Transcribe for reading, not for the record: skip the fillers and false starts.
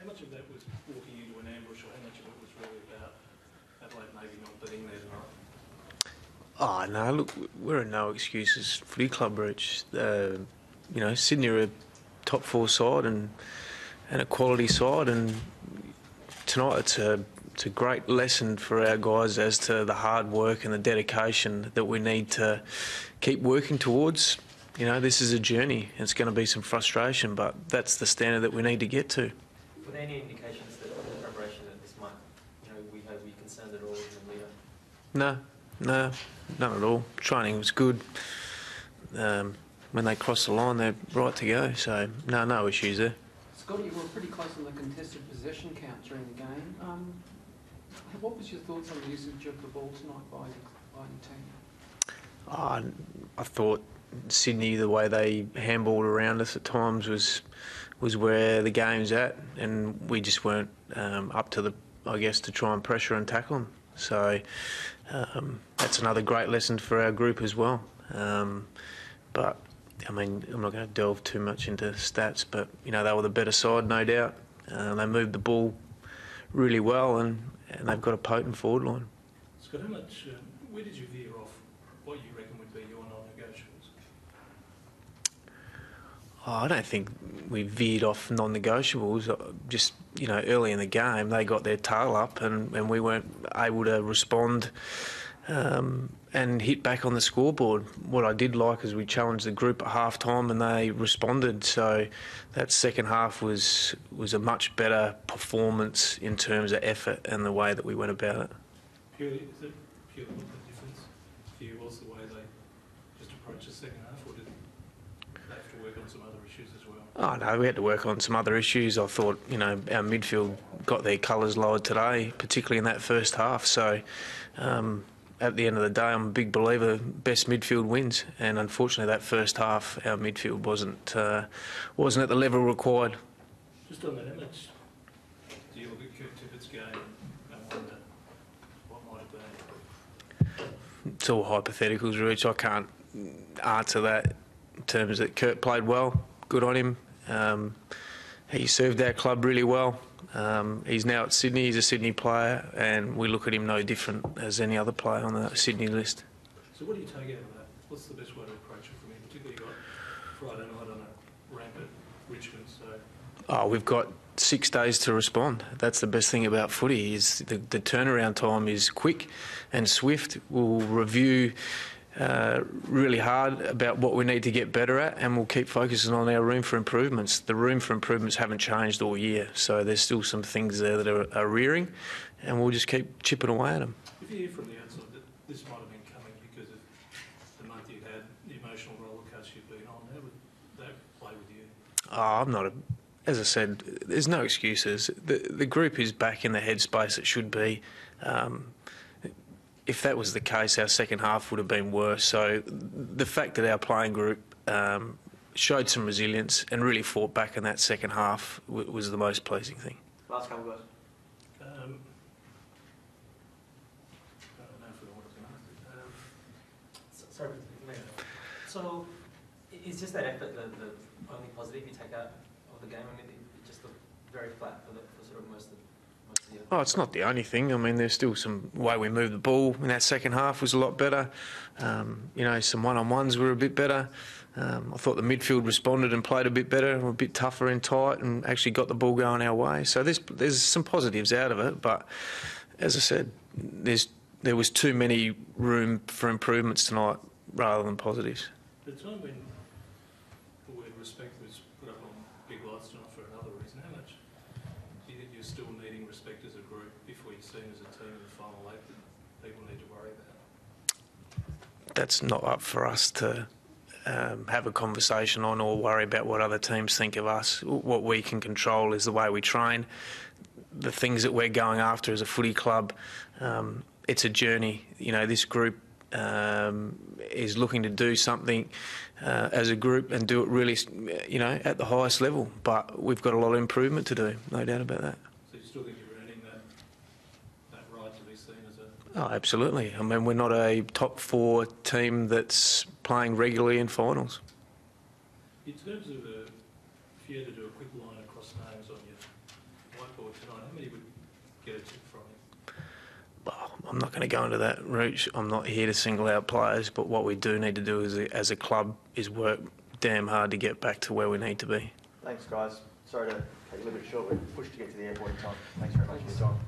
How much of that was walking into an ambush, or how much of it was really about Adelaide maybe not being there tonight? Oh, no, look, we're a no excuses footy club, Rich. Sydney are a top four side and a quality side, and tonight it's a great lesson for our guys as to the hard work and the dedication that we need to keep working towards. You know, this is a journey. It's going to be some frustration, but that's the standard that we need to get to. Were there any indications that in the preparation that this might, we had be concerned at all in the lead-up? No, none at all. Training was good. When they cross the line, they're right to go. So, no issues there. Scotty, you were pretty close on the contested possession count during the game. What was your thoughts on the usage of the ball tonight by your team? I thought Sydney, the way they handballed around us at times was where the game's at, and we just weren't up to to try and pressure and tackle them. So that's another great lesson for our group as well. But I mean, I'm not going to delve too much into stats, but they were the better side, no doubt. They moved the ball really well, and they've got a potent forward line. Scott, where did you veer off what you reckon would be your non-negotiables? I don't think we veered off non-negotiables. Just, early in the game, they got their tail up and we weren't able to respond and hit back on the scoreboard. What I did like is we challenged the group at half-time and they responded. So that second half was a much better performance in terms of effort and the way that we went about it. Is it purely what the difference for you was, the way they just approached the second half, or did they have to work on some other issues as well? Oh, no, we had to work on some other issues. I thought, our midfield got their colours lowered today, particularly in that first half. So at the end of the day, I'm a big believer best midfield wins, and unfortunately that first half our midfield wasn't at the level required. Just on that image, do you look at Kurt Tippett's game and wonder what might have been? It's all hypotheticals, Rich. I can't answer that in terms that Kurt played well, good on him. He served our club really well. He's now at Sydney, he's a Sydney player, and we look at him no different as any other player on the Sydney list. So what do you take out of that? What's the best way to approach it from him? Particularly you got Friday night on a ramp at Richmond, so... We've got 6 days to respond. That's the best thing about footy, is the turnaround time is quick and swift. We'll review really hard about what we need to get better at, and we'll keep focusing on our room for improvements. The room for improvements haven't changed all year, so there's still some things there that are rearing, and we'll just keep chipping away at them. If you hear from the outside that this might have been coming because of the month you've had, the emotional roller coaster you've been on, how would that play with you? I'm not as I said, there's no excuses. The group is back in the headspace it should be. If that was the case, our second half would have been worse. So the fact that our playing group showed some resilience and really fought back in that second half was the most pleasing thing. Last couple, guys. I don't know if I want to Sorry, so is just that effort the only positive you take out of the game? I mean, it just looked very flat for sort of most of the year. Oh, it's not the only thing. I mean, there's still some way we moved the ball in that second half was a lot better. Some one-on-ones were a bit better. I thought the midfield responded and played a bit better, were a bit tougher and tight, and actually got the ball going our way. So there's some positives out of it, but as I said, there was too many room for improvements tonight rather than positives. The time when the word respect was put up on big lights tonight for another reason, how much do you think you're still needing respect as a group before you're seen as a team in the final eight that people need to worry about? That's not up for us to have a conversation on or worry about what other teams think of us. What we can control is the way we train, the things that we're going after as a footy club. It's a journey. This group is looking to do something as a group and do it really, at the highest level. But we've got a lot of improvement to do, no doubt about that. So you still think you're earning that right to be seen as a... Oh, absolutely. I mean, we're not a top four team that's playing regularly in finals. In terms of if you had to do a quick line across names on your shine, how many would get it from him? Well, I'm not going to go into that route. I'm not here to single out players, but what we do need to do as a club is work damn hard to get back to where we need to be. Thanks, guys. Sorry to cut you a little bit short. We're pushed to get to the airport in time. Thanks very much for your time.